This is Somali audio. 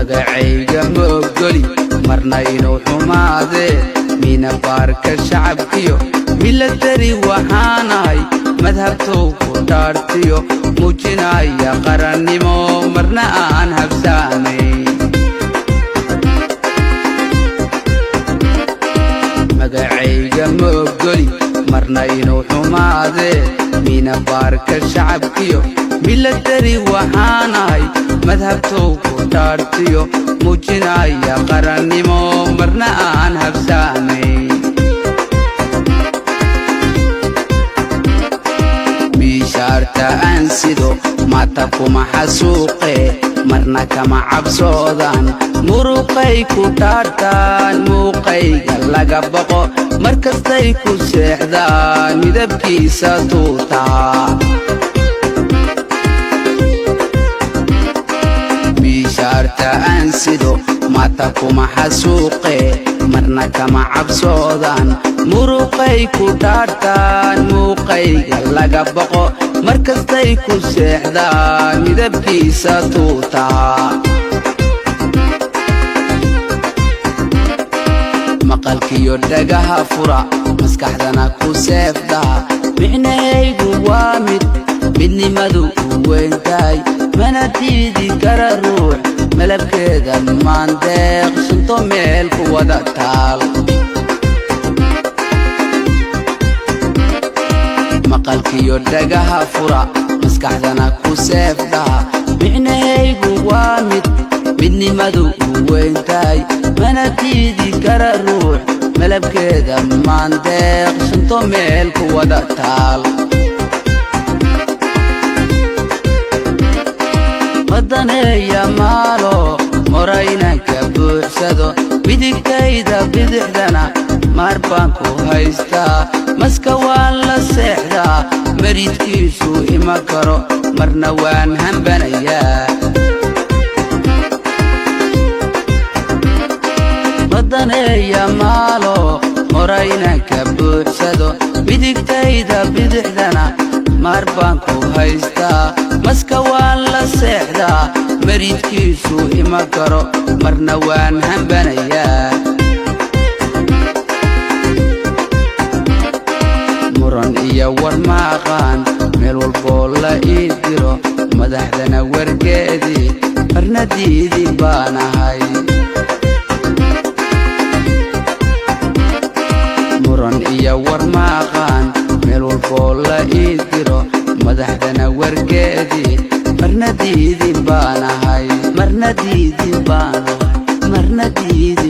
magacayga moogoli marna inuu xumaade mina baarka shacabkiyo milatari waxaanahay madhabtow ku dhaartiyo muujinaya qarannimo marna aan habsaamay magacayga moogoli marna inuu xumaade mina baarka shacabkiyo milatari waxaanahay madhabtow ku dhaartiyo muujinaya qarannimo marna aan habsaamay bishaarta aan sido mata kuma xasuuqe marna kama cabsoodaan muruqay ku dhaartaan muuqayga laga baqo markastay ku seexdaan midabkiisa tuutaa bishaarta aan sido mata kuma xasuuqe marna kama cabsoodaan muruqay ku dhaartaan muuqayga laga baqo markastay ku seexdaan midabkiisa tuutaa maqalkiyo dhagaha fura maskaxdana ku seefdaa micnahaygu waa midnimadu u weyntahay mana diidi kara ruux malabkeeda maandeeq shinto meel ku wada taal maqalkiyo dhagaha fura maskaxdana ku seefdaa micnahaygu waa midnimadu u weyntahay mana diidi kara ruux malabkeeda maandeeq shinto meel ku wada taal wadaneeya maalo moraynanka buuxsado midigtayda bidixdana maar baan ku haystaa maska waan la seexdaa maridkiisu ima karo marna waan hambanayaa wadaneeya maalo moraynanka buuxsado midigtayda bidixdana maar baan ku haystaa maska waan la seexdaa maridkiisu ima karo marna waan hambanayaa muran iyo war ma aqaan meel walboo la ii diro madaxdana wargeedii marna diidi baan ahay muran iyo war ma aqaan meel walboo la ii diro madaxdana wargeedii marna diidi baan ahay marna diidi baan ahay marna diidi